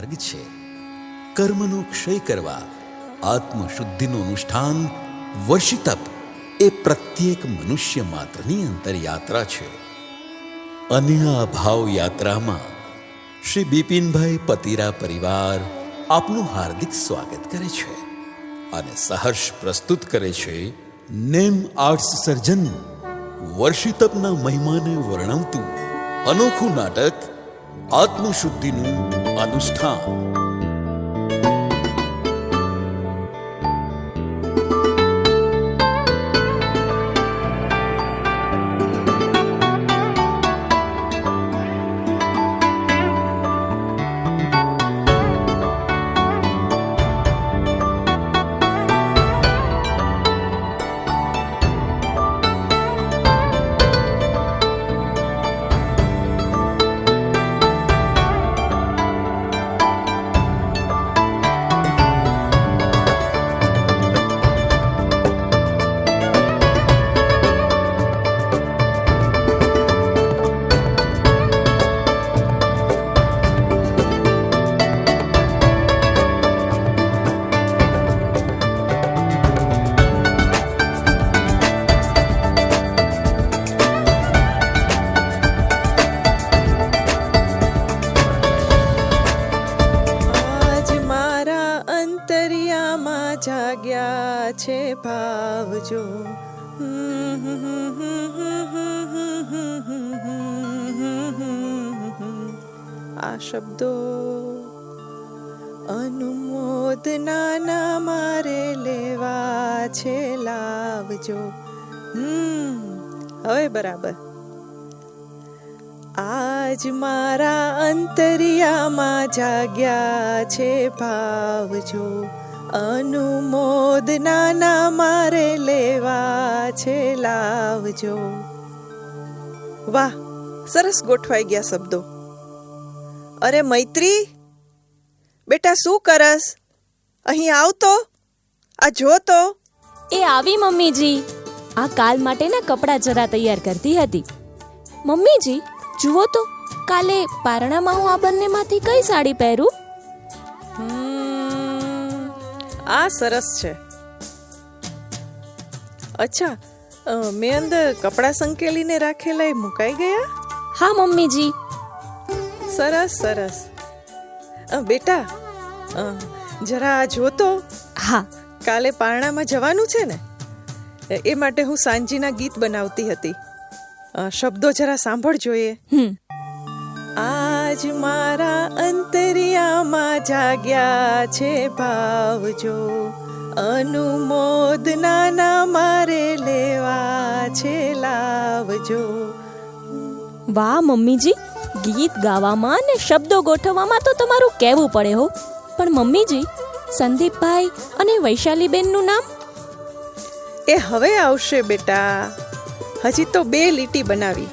માર્ગ છે. કર્મનો ક્ષય કરવા આત્મશુદ્ધિનું અનુષ્ઠાન વર્ષિતપ એ પ્રત્યેક મનુષ્ય માત્રની અંતરયાત્રા છે. અને આ ભાવ યાત્રામાં શ્રી બિપિનભાઈ પતિરા પરિવાર આપનું હાર્દિક સ્વાગત કરે છે અને સહર્ષ પ્રસ્તુત કરે છે નેમ આર્ટ્સ સર્જન વર્ષિતપના મહિમાને વર્ણવતું અનોખું નાટક આત્મશુદ્ધિનું અનુષ્ઠાન. જાગ્યા છે ભાવજો. આ શબ્દો અનુમોદના મારે લેવા છે લાવજો. હવે બરાબર. આજ મારા અંતરિયામાં જાગ્યા છે ભાવજો. અનુમોદના મારે લેવા છે લાવજો. વાહ, સરસ ગોઠવાઈ ગયા શબ્દો. અરે મૈત્રી, બેટા શું કરસ? અહીં આવતો, આ જો તો. એ આવી મમ્મીજી. આ કાલ માટેના કપડાં જરા તૈયાર કરતી હતી. મમ્મીજી જુઓ તો, કાલે પારણામાં હું આ બંનેમાંથી કઈ સાડી પહેરું? આ સરસ છે. અચ્છા, મેં અંદર કપડાં સંકેલીને રાખેલા એ મુકાઈ ગયા? હા મમ્મીજી. સરસ સરસ. બેટા, જરા આ જોતો. હા. કાલે પારણામાં જવાનું છે ને, એ માટે હું સાંજીના ગીત બનાવતી હતી. શબ્દો જરા સાંભળજો. આજ મારા અંતરિયામાં જાગ્યા છે ભાવજો. અનુમોદના મારે લેવા છે લાવજો. વાહ મમ્મીજી, ગીત ગાવામાં ને શબ્દો ગોઠવવામાં તો તમારું કહેવું પડે હો. પણ મમ્મીજી, સંદીપભાઈ અને વૈશાલીબેનનું નામ? એ હવે આવશે બેટા. હજી તો 2 લીટી બનાવી.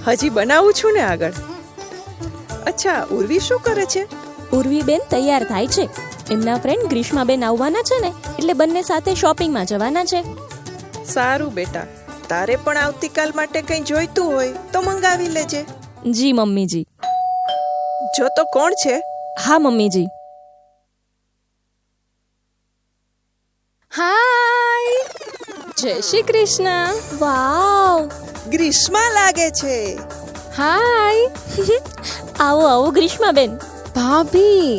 હજી બનાવું છું ને આગળ. અચ્છા, ઉર્વી શું કરે છે? ઉર્વીબેન તૈયાર થાય છે. એમના ફ્રેન્ડ ગ્રીષ્માબેન આવવાના છે ને, એટલે બંને સાથે શોપિંગમાં જવાના છે. સારું બેટા, તારે પણ આવતીકાલ માટે કંઈ જોઈતું હોય તો મંગાવી લેજે. જી મમ્મીજી. જો તો કોણ છે? હા મમ્મીજી. હાય, જય શ્રી કૃષ્ણ. વાવ, ગ્રીષ્મા લાગે છે. હાય. આવો આવો ગ્રીષ્માબેન. ભાભી,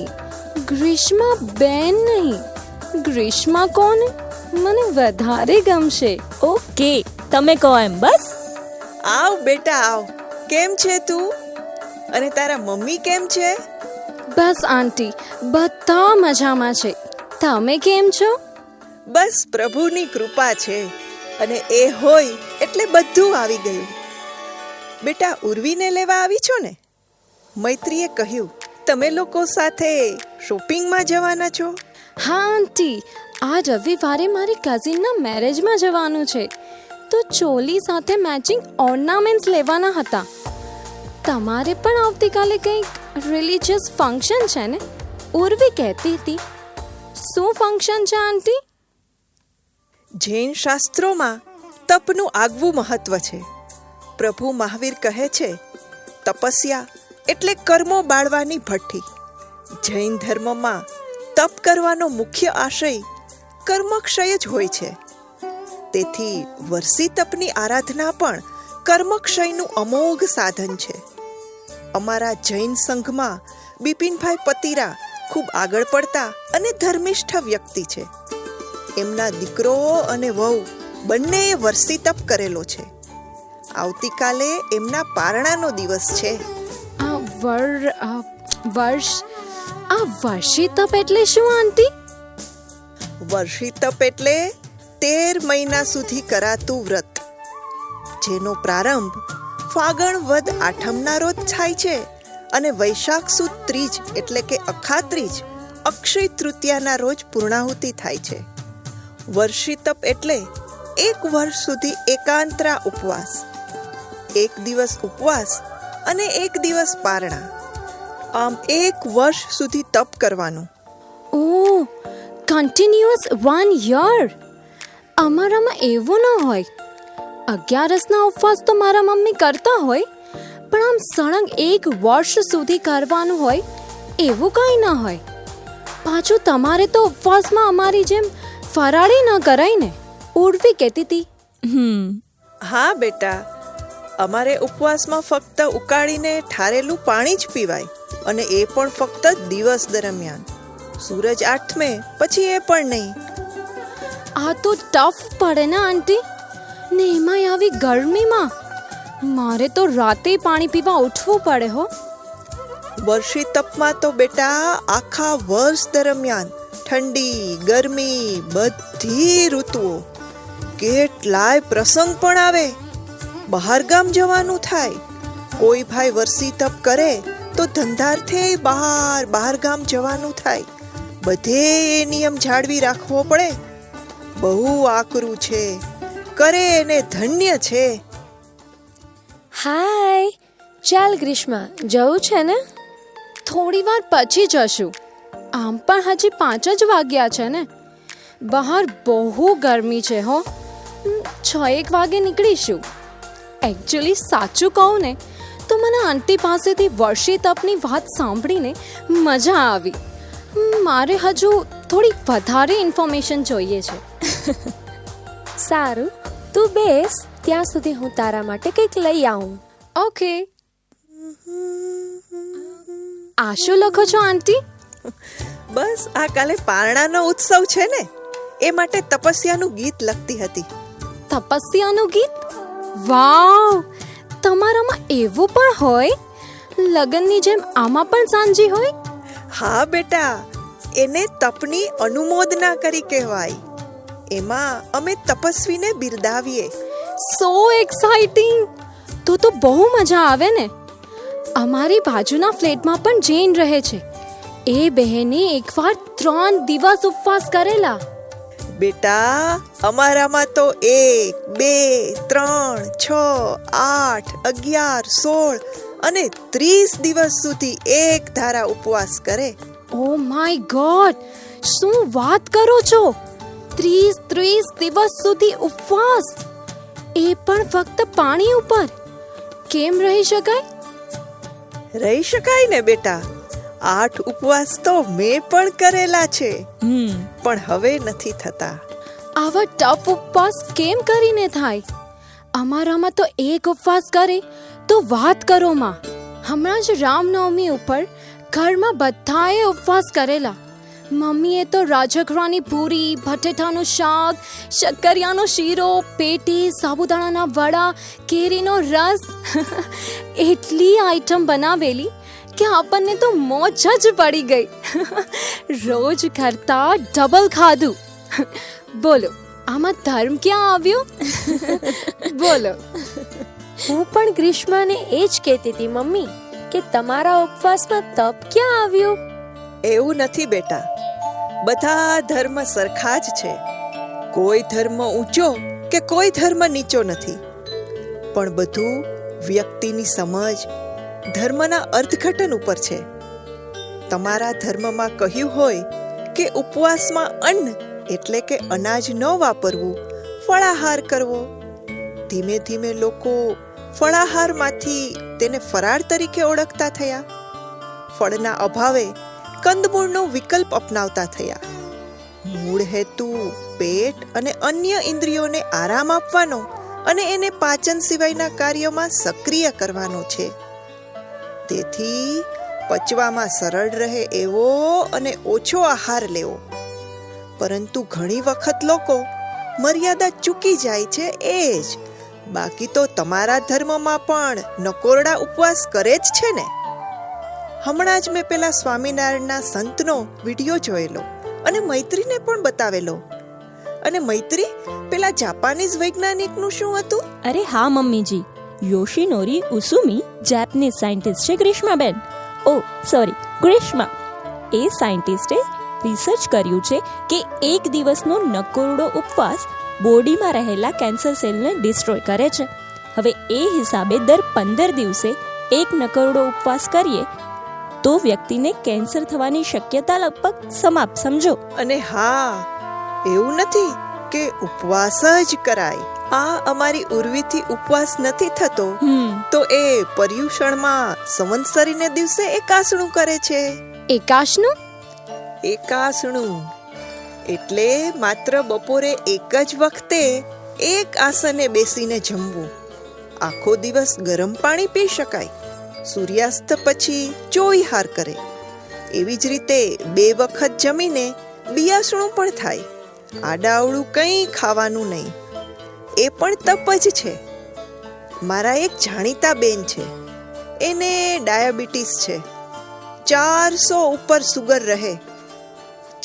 ગ્રીષ્મા બેન નહીં, ગ્રીષ્મા કોને? મને વધારે ગમશે. ઓકે, તમે કહો એમ. બસ આવ બેટા આવ. કેમ છે તું? અને તારા મમ્મી કેમ છે? બસ આંટી, બધા મજામાં છે. તમે કેમ છો? બસ પ્રભુની કૃપા છે, અને એ હોય એટલે બધું આવી ગયું. બેટા, ઉર્વીને લેવા આવી છો ને? મૈત્રીએ કહ્યું તમે લોકો સાથે શોપિંગમાં જવાના છો. હા આંટી, આ રવિવારે મારી કઝિનના મેરેજમાં જવાનું છે, તો ચોલી સાથે મેચિંગ ઓર્નામેન્ટ્સ લેવાના હતા. તમારે પણ આવતીકાલે કંઈક રિલિજિયસ ફંક્શન છે ને? ઉર્વી કહેતી હતી. શું ફંક્શન છે આંટી? જૈન શાસ્ત્રોમાં તપનું આગવું મહત્વ છે. પ્રભુ મહાવીર કહે છે, તપસ્યા એટલે કર્મો બાળવાની ભઠ્ઠી. જૈન ધર્મમાં તપ કરવાનો મુખ્ય આશય કર્મક્ષય જ હોય છે. તેથી વર્ષી તપની આરાધના પણ કર્મક્ષયનું અમોઘ સાધન છે. અમારા જૈન સંઘમાં બિપિનભાઈ પતિરા ખૂબ આગળ પડતા અને ધર્મિષ્ઠ વ્યક્તિ છે. એમના દીકરો અને વહુ બંનેએ વર્ષી તપ કરેલો છે. આવતીકાલે એમના પારણાનો દિવસ છે. વર્ષી તપ એટલે શું આંટી? વર્ષી તપ એટલે 13 મહિના સુધી કરાતું વ્રત, જેનો પ્રારંભ ફાગણ વદ આઠમના રોજ થાય છે અને વૈશાખ સુદ ત્રીજ એટલે કે અખાત્રીજ અક્ષય તૃતીયાના રોજ પૂર્ણાહુતિ થાય છે. વર્ષી તપ એટલે 1 વર્ષ સુધી એકાંતરા ઉપવાસ, 1 દિવસ ઉપવાસ અને 1 દિવસ પારણા, આમ 1 વર્ષ સુધી તપ કરવાનું. ઓહ, કન્ટિન્યુઅસ 1 યર. અમારામાં એવું ન હોય. 11ના ઉપવાસ તો મારા મમ્મી કરતા હોય, પણ આમ સળંગ 1 વર્ષ સુધી કરવાનું હોય એવું કંઈ ન હોય. પાછું તમારે તો ઉપવાસમાં અમારી જેમ ફરાળી ન કરાય ને, ઉર્વી કહેતી હતી. હા બેટા, અમારે ઉપવાસમાં ફક્ત ઉકાળીને ઠારેલું પાણી જ પીવાય, અને એ પણ ફક્ત દિવસ દરમિયાન. સૂરજ આઠમે પછી એ પણ નહીં. આ તો ટફ પડે ને આંટી, ને એમાંય આવી ગરમીમાં. મારે તો રાતે પાણી પીવા ઉઠવું પડે હો. વર્ષી તપમાં તો બેટા આખા વર્ષ દરમિયાન ઠંડી ગરમી બધી ઋતુઓ, કેટલાય પ્રસંગ પણ આવે. બહારગામ જવાનું થાય. કોઈ ભાઈ વર્ષી તપ કરે તો ધંધાર્થે બહારગામ જવાનું થાય. બધે એ નિયમ જાળવી રાખવો પડે. બહુ આકરું છે, કરે એને ધન્ય છે. હાય, ચાલ ગ્રીષ્મા, જવું છે ને? થોડી વાર પછી જશું. આમ પણ હજી 5 જ વાગ્યા છે ને. બહાર બહુ ગરમી છે હો. 6-1 વાગે નીકળીશું. એકચ્યુઅલી સાચું કહું ને તો મને આંટી પાસેથી વર્ષી તપની વાત સાંભળીને મજા આવી. મારે હજુ થોડી વધારે ઇન્ફોર્મેશન જોઈએ છે. સારું, તું બેસ, ત્યાં સુધી હું તારા માટે કંઈક લઈ આવું. ઓકે. આ શું લખો છો આંટી? બસ આ કાલે પારણાનો ઉત્સવ છે ને, એ માટે તપસ્યાનું ગીત લખતી હતી. તપસ્યાનું ગીત? વાવ, તમારામાં એવું પણ હોય? લગનની જેમ આમાં પણ સાંજી હોય? હા બેટા, એને તપની અનુમોદના કરી કહેવાય. એમાં અમે તપસ્વીને બિરદાવીએ. સો એક્સાઇટિંગ! તો બહુ મજા આવે ને. અમારી બાજુના ફ્લેટમાં પણ જૈન રહે છે. એ બહેને એકવાર 3 દિવસ ઉપવાસ કરેલા. બેટા, અમારામાં તો 1, 2, 3, 6, 8, 11, 16 અને 30 દિવસ સુધી એક ધારા ઉપવાસ કરે. ઓ માય ગોડ, શું વાત કરો છો? 30 દિવસ સુધી ઉપવાસ, એ પણ ફક્ત પાણી ઉપર. કેમ રહી શકાય? રહી શકાય ને બેટા. 8 ઉપવાસ તો મેં પણ કરેલા છે, પણ હવે નથી થતા. આવા ટફ ઉપવાસ કેમ કરીને થાય? અમારામાં તો 1 ઉપવાસ કરે તો વાત કરો માં. હમણાં જ રામનવમી ઉપર ઘરમાં બધાએ ઉપવાસ કરેલા. મમ્મીએ તો રાજઘરાની પૂરી, બટેટાનું શાક, શક્કરિયાનો શીરો, પેટી, સાબુદાણાના વડા, કેરીનો રસ, એટલી આઈટમ બનાવેલી કે આપણને તો મોજ જ પડી ગઈ. રોજ કરતા ડબલ ખાધું. બોલો, આમાં ધર્મ ક્યાં આવ્યો? બોલો. હું પણ ગ્રીષ્માને એ જ કહેતી હતી મમ્મી, કે તમારા ઉપવાસમાં તપ ક્યાં આવ્યો? એવું નથી બેટા, બધા ધર્મ સરખા જ છે. કોઈ ધર્મ ઊંચો કે કોઈ ધર્મ નીચો નથી, પણ બધું વ્યક્તિની સમજ, ધર્મના અર્થઘટન ઉપર છે. તમારા ધર્મમાં કહ્યું હોય કે ઉપવાસમાં અન્ન એટલે કે અનાજ ન વાપરવું, ફળાહાર કરવો. ધીમે ધીમે લોકો ફળાહારમાંથી તેને ફરાળ તરીકે ઓળખતા થયા. ફળના અભાવે કંદમૂળનો વિકલ્પ અપનાવતા થયા. મૂળ હેતુ પેટ અને અન્ય ઇન્દ્રિયોને આરામ આપવાનો અને એને પાચન સિવાયના કાર્યોમાં સક્રિય કરવાનો છે. તેથી પચવામાં સરળ રહે એવો અને ઓછો આહાર લેવો. પરંતુ ઘણી વખત લોકો મર્યાદા ચૂકી જાય છે એ જ. બાકી તો તમારા ધર્મમાં પણ નકોરડા ઉપવાસ કરે જ છે ને. હમણાં જ મેં પેલા સ્વામિનારાયણના સંતનો વિડીયો જોયેલો અને મૈત્રીને પણ બતાવેલો. અને મૈત્રી, પેલા જાપાનીઝ વૈજ્ઞાનિકનું શું હતું? અરે હા મમ્મીજી, યોશિનોરી ઉસુમી જાપાનીઝ સાયન્ટિસ્ટ છે ગ્રીષ્માબેન. ઓ સોરી, ગ્રીષ્મા. એ સાયન્ટિસ્ટે રિસર્ચ કર્યું છે કે એક દિવસનો નકોરડો ઉપવાસ બોડીમાં રહેલા કેન્સર સેલને ડિસ્ટ્રોય કરે છે. હવે એ હિસાબે દર 15 દિવસે એક નકોરડો ઉપવાસ કરીએ તો વ્યક્તિને કેન્સર થવાની શક્યતા લગભગ સમાપ્ત, સમજો. અને હા, એવું નથી કે ઉપવાસ જ કરાય. આ અમારી ઉર્વીથી ઉપવાસ નથી થતો તો એ પર્યુષણમાં સંવત્સરીને દિવસે એકાસણું કરે છે. એકાશનું? એકાસણું એટલે માત્ર બપોરે એક જ વખતે એક આસને બેસીને જમવું. આખો દિવસ ગરમ પાણી પી શકાય. સૂર્યાસ્ત પછી ચોવીહાર કરે. એવી જ રીતે 2 વખત જમીને બિયાસણું પણ થાય. આડાવડું કંઈ ખાવાનું નહીં. એ પણ તપ જ છે. મારા એક જાણીતા બેન છે, એને ડાયાબિટીસ છે. 400 ઉપર સુગર રહે.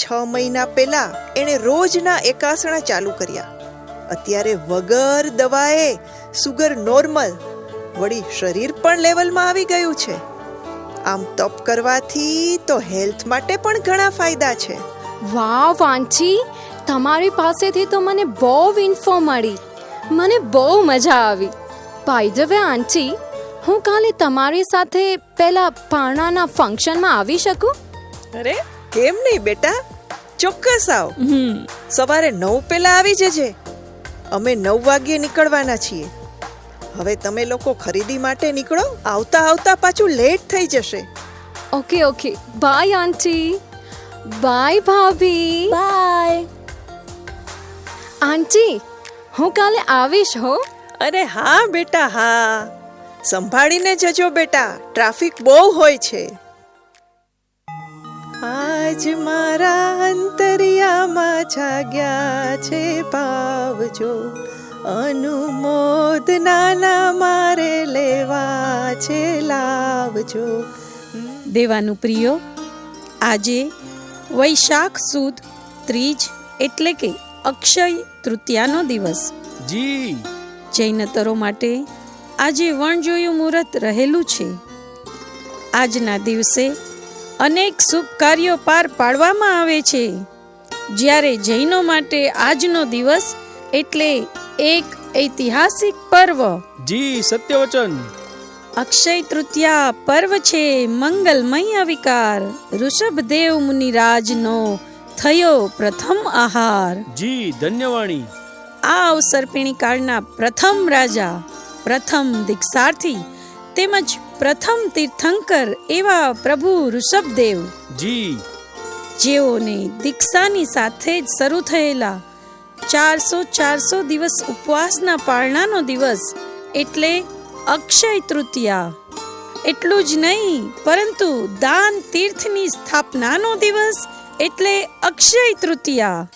6 મહિના પહેલા એણે રોજના એકાસણા ચાલુ કર્યા. અત્યારે વગર દવાએ સુગર નોર્મલ, વળી શરીર પણ લેવલમાં આવી ગયું છે. આમ તપ કરવાથી તો હેલ્થ માટે પણ ઘણા ફાયદા છે. વાહ વાંચી, તમારી પાસેથી તો મને બહુ ઇન્ફો મળી. મને બહુ મજા આવી. બાય ધ વે આંટી, હું કાલે તમારી સાથે પેલા પારણાના ફંક્શનમાં આવી શકું? અરે કેમ નહીં બેટા, ચોક્કસ આવ. સવારે 9 પહેલા આવી જજે. અમે 9 વાગ્યે નીકળવાના છીએ. હવે તમે લોકો ખરીદી માટે નીકળો. આવતા આવતા પાછું લેટ થઈ જશે. Okay okay, bye aunty. Bye ભાભી. બાય આંટી, હું કાલે આવીશ હો. અરે હા બેટા, હા. સંભાળીને જજો બેટા, ટ્રાફિક બહુ હોય છે. આજ મારા અંતરિયામાં જાગ્યા છે પાવજો, અનુમોદના મારે લેવા છે લાવજો. દેવાનું પ્રિયો, આજે વૈશાખ સુદ ત્રીજ એટલે કે અક્ષય તૃતીયાનો દિવસ. જી. જૈનતરો માટે આજે વણજોયું મુહૂર્ત રહેલું છે. આજના દિવસે અનેક શુભ કાર્યો પાર પાડવામાં આવે છે. જ્યારે જૈનો માટે આજનો દિવસ એટલે એક ઐતિહાસિક પર્વ. જી, સત્યવચન. અક્ષય તૃતીયા પર્વ છે મંગલમય વિકાર. ઋષભદેવ મુનિરાજનો થયો પ્રથમ આહાર. જી, ધન્યવાણી. આ અવસર્પિણી કાળના પ્રથમ રાજા, પ્રથમ દીક્ષાર્થી તેમજ પ્રથમ તીર્થંકર એવા પ્રભુ ઋષભદેવ, જી, જેઓને દીક્ષાની સાથે જ શરૂ થયેલા 400 દિવસ ઉપવાસના પારણાનો દિવસ એટલે અક્ષય તૃતીયા. એટલું જ નહીં, પરંતુ દાન તીર્થની સ્થાપનાનો દિવસ એટલે અક્ષય તૃતીયા.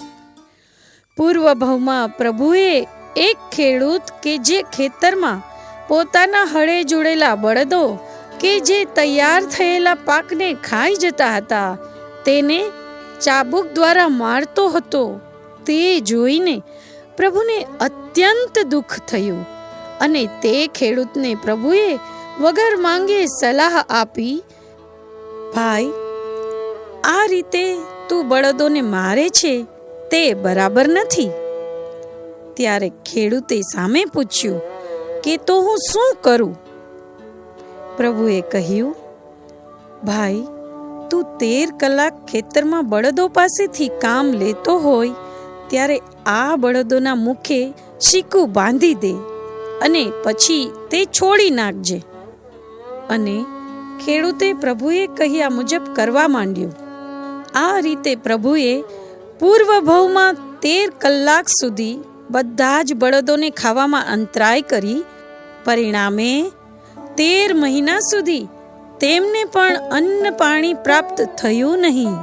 પૂર્વ ભાવમાં પ્રભુએ એક ખેડૂત કે જે ખેતરમાં પોતાના હળે જોડેલા બળદો કે જે તૈયાર થયેલા પાકને ખાઈ જતા હતા તેને ચાબુક દ્વારા મારતો હતો, તે જોઈને પ્રભુને અત્યંત દુઃખ થયું અને તે ખેડૂતને પ્રભુએ વગર માંગે સલાહ આપી, ભાઈ, આ રીતે તું બળદોને મારે છે તે બરાબર નથી. ત્યારે ખેડૂતે સામે પૂછ્યું કે તો હું શું કરું? પ્રભુએ કહ્યું, ભાઈ, તું 13 કલાક ખેતરમાં બળદો પાસેથી કામ લેતો હોય ત્યારે આ બળદોના મુખે શીકું બાંધી દે અને પછી તે છોડી નાખજે. અને ખેડૂતે પ્રભુએ કહ્યા મુજબ કરવા માંડ્યું. આ રીતે પ્રભુએ પૂર્વ ભવમાં 13 કલાક સુધી બધા જ બળદોને ખાવામાં અંતરાય કરી. પરિણામે 13 મહિના સુધી તેમને પણ અન્ન પાણી પ્રાપ્ત થયું નહીં.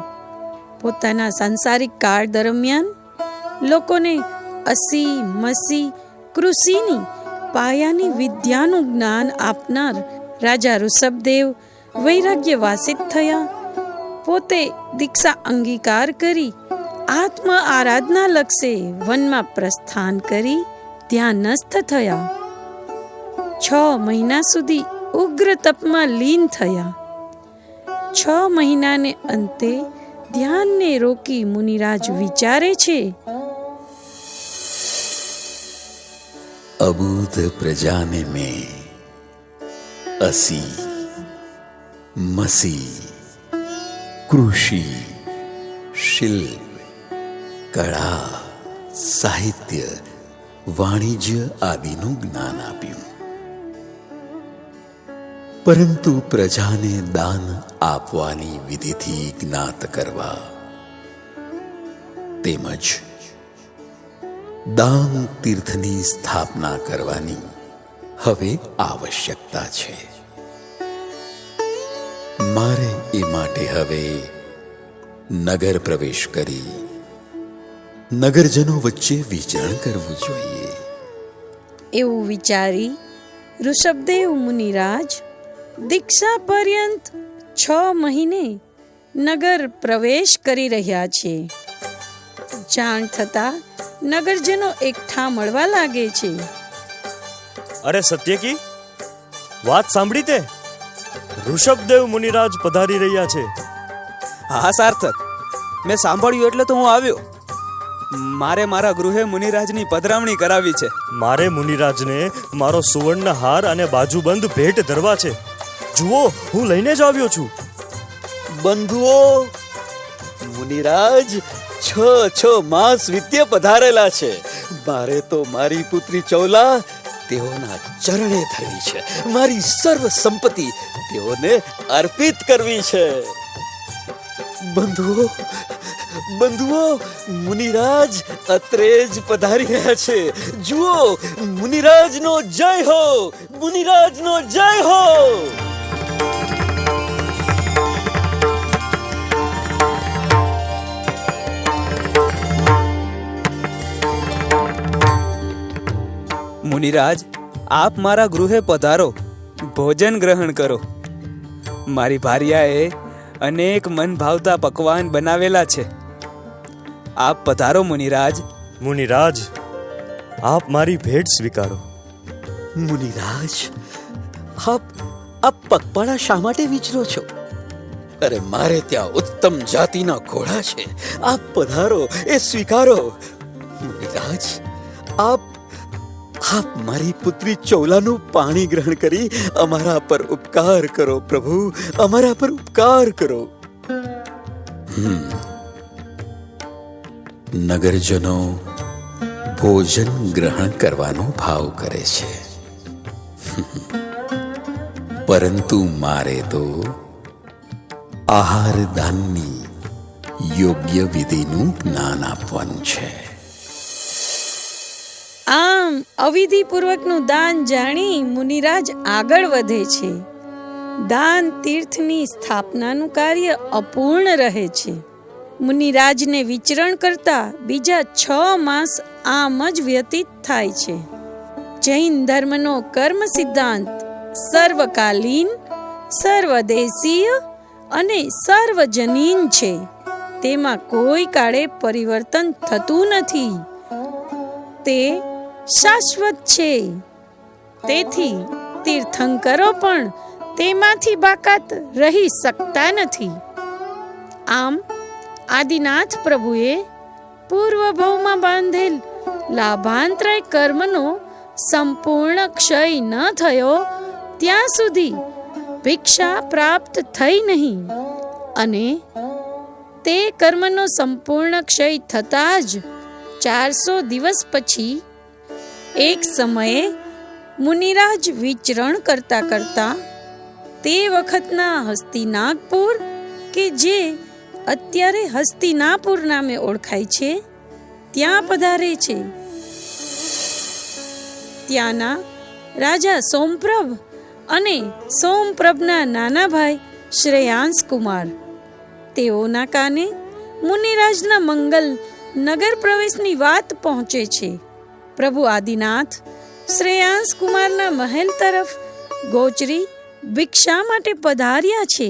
પોતાના સાંસારિક કાળ દરમિયાન લોકોને અસી મસી કૃષિની પાયાની વિદ્યાનું જ્ઞાન આપનાર રાજા ઋષભદેવ વૈરાગ્ય વાસિત થયા. પોતે દીક્ષા અંગીકાર કરી આત્મ આરાધના લક્ષે વનમાં પ્રસ્થાન કરી ધ્યાનસ્થ થયા. 6 મહિના સુધી ઉગ્ર તપમાં લીન થયા. 6 મહિનાને અંતે ધ્યાનને રોકી મુનિરાજ વિચારે છે, અબૂધ પ્રજાને મેં અસી મસી કૃષિ શિલ્પ કળા સાહિત્ય વાણિજ્ય આદિનું જ્ઞાન આપ્યું, પરંતુ પ્રજાને દાન આપવાની વિધિથી જ્ઞાત કરવા તેમજ દાન તીર્થની સ્થાપના કરવાની હવે આવશ્યકતા છે. મારે એ માટે હવે નગર પ્રવેશ કરી નગરજનો વચ્ચે વિચરણ કરવું જોઈએ. એવું વિચારી ઋષભદેવ મુનિરાજ દીક્ષા પર્યંત 6 મહિને નગર પ્રવેશ કરી રહ્યા છે. જાણ થતા નગરજનો એકઠા મળવા લાગે છે. અરે સત્યકી, વાત સાંભળી તે? ઋષભદેવ મુનિરાજ પધારી રહ્યા છે. હા સાર્થક, મેં સાંભળ્યું એટલે તો હું આવ્યો. મારે મારા ગૃહે મુનિરાજની પધરામણી કરાવી છે. મારે મુનિરાજને મારો સુવર્ણ હાર અને બાજુબંધ ભેટ ધરવા છે. જુઓ, હું લઈને જ આવ્યો છું. બંધુઓ, મુનિરાજ 6 માસ વીત્ય પધારેલા છે. મારે તો મારી પુત્રી ચૌલા તેઓના ચરણે ધરવી છે. મારી સર્વ સંપત્તિ તેઓને અર્પિત કરવી છે. બંધુઓ, મુનિરાજ અત્રે જ પધારી રહ્યા છે. જુઓ, મુનિરાજનો જય હો, મુનિરાજનો જય હો. મુનિરાજ, આપ મારા ગૃહે પધારો, ભોજન ગ્રહણ કરો. મારી ભાર્યાએ અનેક મન ભાવતા પકવાન બનાવેલા છે. આપ પધારો મુનિરાજ. મુનિરાજ, આપ મારી ભેટ સ્વીકારો. મુનિરાજ, આપ પગપાળા શા માટે વિચરો છો? અરે, મારે ત્યાં ઉત્તમ જાતિના ઘોડા છે. આપ પધારો, એ સ્વીકારો. મુનિરાજ, આપ મારી પુત્રી ચૌલાનું પાણી ગ્રહણ કરી અમારા પર ઉપકાર કરો. પ્રભુ, અમારા પર ઉપકાર કરો. નગરજનો ભોજન ગ્રહણ કરવાનો ભાવ કરે છે, પરંતુ મારે તો આહાર દાનની યોગ્ય વિધિનું જ્ઞાન આપવાનું છે. આમ અવિધિપૂર્વકનું દાન જાણી મુનિરાજ આગળ વધે છે. દાન તીર્થની સ્થાપનાનું કાર્ય અપૂર્ણ રહે છે. મુનિરાજને વિચરણ કરતા બીજા 6 માસ આમ જ વ્યતીત થાય છે. જૈન ધર્મનો કર્મ સિદ્ધાંત સર્વકાલીન, સર્વદેશીય અને સર્વજનીન છે. તેમાં કોઈ કાળે પરિવર્તન થતું નથી. તે શાશ્વત છે. તેથી તીર્થંકરો પણ તેમાંથી બાકાત રહી શકતા નથી. આમ આદિનાથ પ્રભુએ પૂર્વ ભવમાં બાંધેલ લાભાંતરાય કર્મનો સંપૂર્ણ ક્ષય ન થયો ત્યાં સુધી ભિક્ષા પ્રાપ્ત થઈ નહીં, અને તે કર્મનો સંપૂર્ણ ક્ષય થતાં જ 400 દિવસ પછી એક સમયે મુનિરાજ વિચરણ કરતા તે વખતના હસ્તિનાગપુર કે જે અત્યારે હસ્તિનાપુર નામે ઓળખાય છે ત્યાં પધારે છે. ત્યાંના રાજા સોમપ્રભ અને સોમપ્રભના નાના ભાઈ શ્રેયાંશ કુમાર, તેઓના કાને મુનિરાજના મંગલ નગર પ્રવેશની વાત પહોંચે છે. પ્રભુ આદિનાથ શ્રેયાંશ કુમારના મહેલ તરફ ગોચરી ભિક્ષા માટે પધાર્યા છે.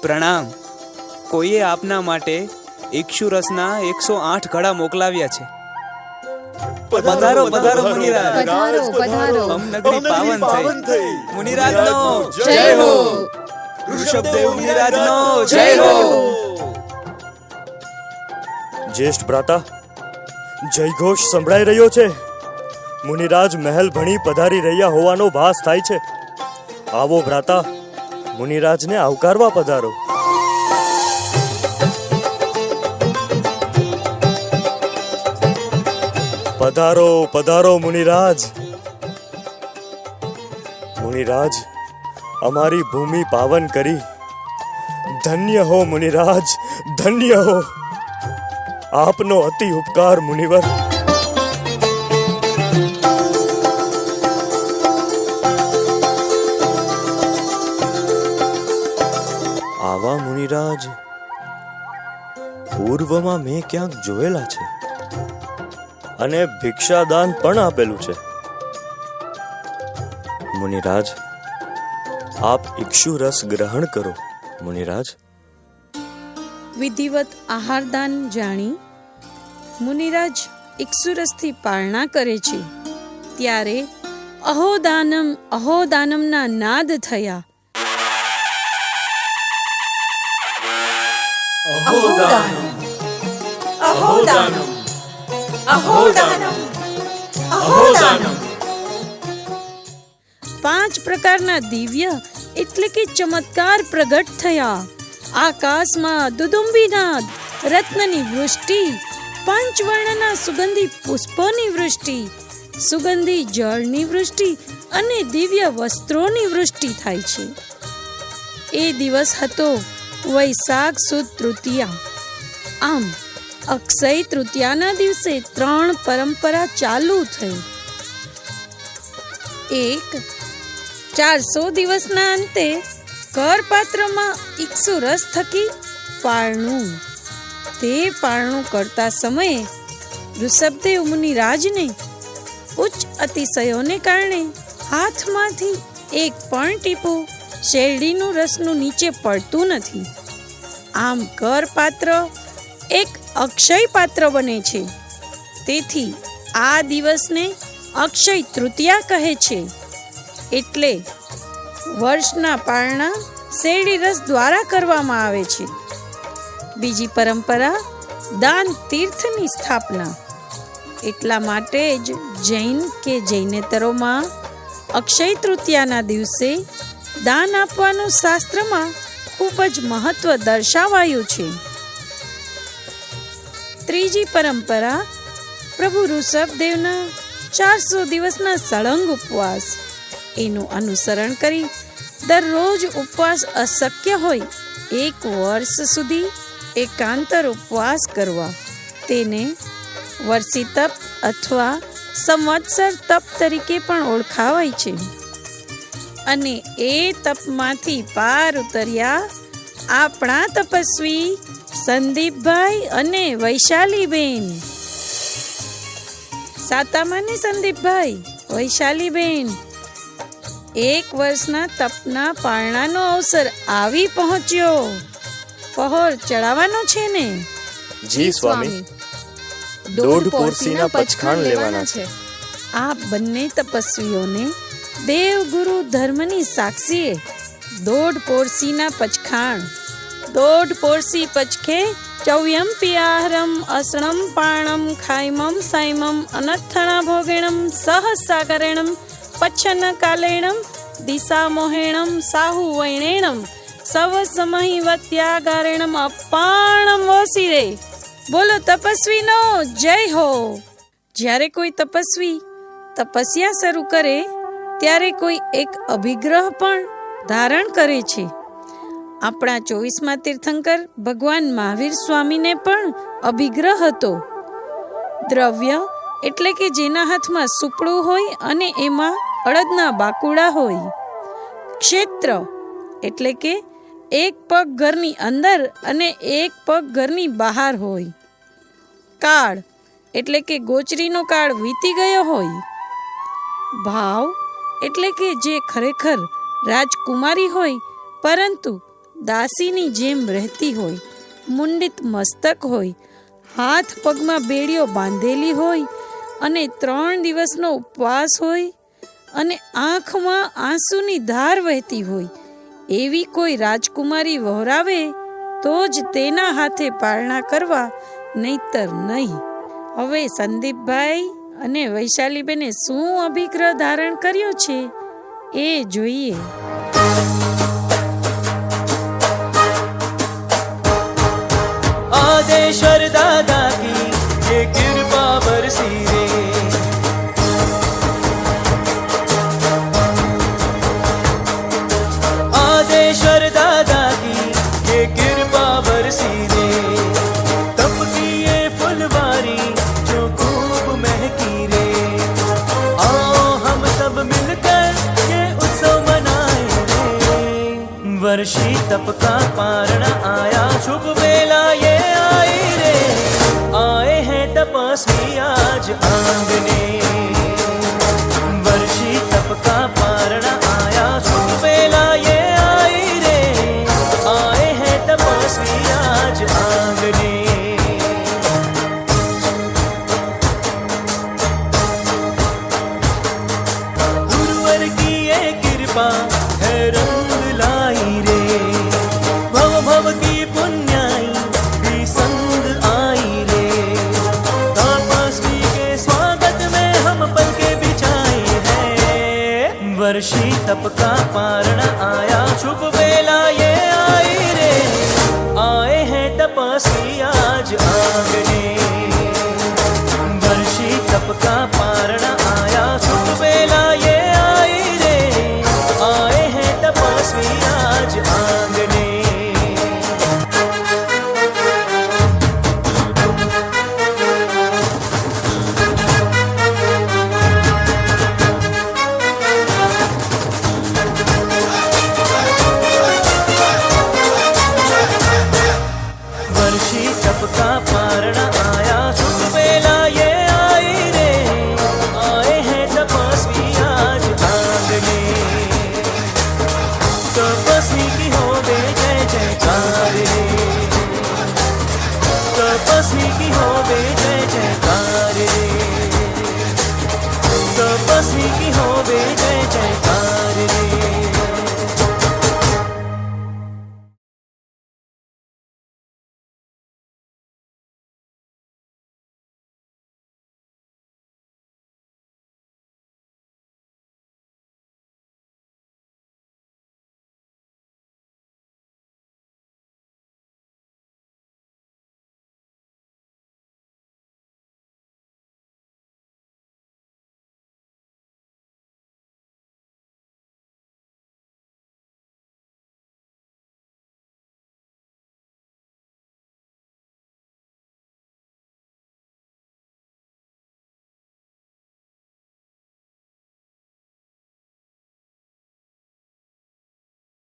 પ્રણામ. કોઈએ આપના માટે ઇક્ષુરસના 108 ઘડા મોકલાવ્યા છે. પધારો પધારો મુનિરાજ. પધારો પધારો. નગરી પાવન થઈ. મુનિરાજનો જય હો. ઋષભદેવ મુનિરાજનો જય હો. જ્યેષ્ઠ ભ્રાતા, જયઘોષ સંભળાઈ રહ્યો છે. મુનિરાજ મહેલ ભણી પધારી રહ્યા હોવાનો ભાસ થાય છે. આવો ભ્રાતા, મુનિરાજને આવકારવા પધારો. પધારો પધારો મુનિરાજ. મુનિરાજ, અમારી ભૂમિ પાવન કરી. ધન્ય હો મુનિરાજ, ધન્ય હો. આપનો અતિ ઉપકાર મુનિવર. આવા મુનિરાજ પૂર્વમાં મેં ક્યાંક જોયેલા છે અને ભિક્ષાદાન પણ આપેલું છે. મુનિરાજ, આપ ઇક્ષુ રસ ગ્રહણ કરો. મુનિરાજ. વિધિવત આહારદાન જાણી મુનિરાજ ઇક્ષુરસથી પારણા કરે છે. ત્યારે અહોદાનમ અહોદાનમના નાદ થયા. પાંચ પ્રકારના દિવ્ય એટલે કે ચમત્કાર પ્રગટ થયા. આકાશમાં દુદુંબીનાદ, રત્નની વૃષ્ટિ, પંચવર્ણના સુગંધી પુષ્પોની વૃષ્ટિ, સુગંધી જળની વૃષ્ટિ અને દિવ્ય વસ્ત્રોની વૃષ્ટિ થાય છે. એ દિવસ હતો વૈશાખ સુદ તૃતીયા. આમ અક્ષય તૃતીયાના દિવસે 3 પરંપરા ચાલુ થઈ. એક, 400 દિવસના અંતે કરપાત્રમાં ઇક્ષુરસ થકી પારણું. તે પારણું કરતા સમયે ઋષભદેવ મુનિરાજને ઉચ્ચ અતિશયોને કારણે હાથમાંથી એક પણ ટીપું શેરડીનું રસનું નીચે પડતું નથી. આમ કરપાત્ર એક અક્ષય પાત્ર બને છે. તેથી આ દિવસને અક્ષય તૃતીયા કહે છે. એટલે વર્ષના પારણા શેરડી રસ દ્વારા કરવામાં આવે છે. બીજી પરંપરા દાન તીર્થની સ્થાપના. એટલા માટે જ જૈન કે જૈનેતરોમાં અક્ષય તૃતીયાના દિવસે દાન આપવાનું શાસ્ત્રમાં ખૂબ જ મહત્વ દર્શાવાયું છે. ત્રીજી પરંપરા પ્રભુ ઋષભદેવના 400 દિવસના સળંગ ઉપવાસ. એનું અનુસરણ કરી દરરોજ ઉપવાસ અશક્ય હોય 1 વર્ષ સુધી એકાંતર ઉપવાસ કરવા. તેને વર્ષી તપ અથવા સંવત્સર તપ તરીકે પણ ઓળખાવાય છે. અને એ તપમાંથી પાર ઉતર્યા આપણા તપસ્વી સંદીપભાઈ અને વૈશાલીબેન. સાતામાને સંદીપભાઈ, વૈશાલીબેન, 1 વર્ષના તપના પારણાનો અવસર આવી પહોંચ્યો. પહોર ચડાવવાનો છે ને? જી સ્વામી. 1.5 પોરસીના પચખાણ લેવાના છે. આ બંને તપસ્વીઓને દેવગુરુ ધર્મની સાક્ષીએ 1.5 પોરસીના પચખાણ. 1.5 પોરસી પચખે ચૌયમ્પી આહારમ અસણમ પાણમ ખાઈમમ સાઈમમ અનથણા ભોગેણમ સહસાગરેણમ પચ્છન કાલેણમ દિશા મોહેણમ સાહુ વૈણેણમ સવ સમહી વત્યાગારેણમ અપાણમ વસીરે. બોલો તપસ્વીનો જય હો. જ્યારે કોઈ તપસ્વી તપસ્યા શરૂ કરે ત્યારે કોઈ એક અભિગ્રહ પણ ધારણ કરે છે. આપણા 24મા તીર્થંકર ભગવાન મહાવીર સ્વામીને પણ અભિગ્રહ હતો. દ્રવ્ય એટલે કે જેના હાથમાં સુપડું હોય અને એમાં અડદના બાકુડા હોય. ક્ષેત્ર એટલે કે એક પગ ઘરની અંદર અને એક પગ ઘરની બહાર હોય. કાળ એટલે કે ગોચરીનો કાળ વીતી ગયો હોય. ભાવ એટલે કે જે ખરેખર રાજકુમારી હોય પરંતુ દાસીની જેમ રહેતી હોય. મુંડિત મસ્તક હોય, હાથ પગમાં બેડીઓ બાંધેલી હોય અને 3 દિવસનો ઉપવાસ હોય અને આંખમાં આંસુની ધાર વહેતી હોય એવી કોઈ રાજકુમારી વહોરાવે તો જ તેના હાથે પારણા કરવા, નહીતર નહીં. હવે સંદીપભાઈ અને વૈશાલીબેને શું અભિગ્રહ ધારણ કર્યો છે એ જોઈએ. आदेश्वर दादा की ये कृपा बरसी रे, आदेश्वर दादा की ये कृपा बरसी रे, तप की ये फुलवारी जो खूब महकी रे, आओ हम सब मिलकर ये उत्सव मनाए रे. वर्षी तप का पारण आया, शुभ वेला ये आई रे, आए हैं तपस्वी आज आंगने. वर्षी तप का पारण आया, शुभ वेला ये आई रे, आए हैं तपस्वी आज आंगने. गुरुवर की ये कृपा है रंग लाई रे, भव भव की पुण्याई भी संग आई रे. तपस्वी के स्वागत में हम पल के बिछाए हैं. वर्षी तप का पारण आया, शुभ वेला ये आई रे, आए हैं तपस्वी आज आंगने. वर्षी तप का पारण आया, शुभ वेला ये आई रे, आए हैं तपस्वी आज आंगने. वर्षी तप का पारण आया, शुभ वेला ये आई रे, आए हैं तपस्वी आज आंगने. तपस्वी की हो बे जय जयकार रे, तपस्वी की हो बे जय जयकार रे, तपस्वी की हो बे जय जयकार.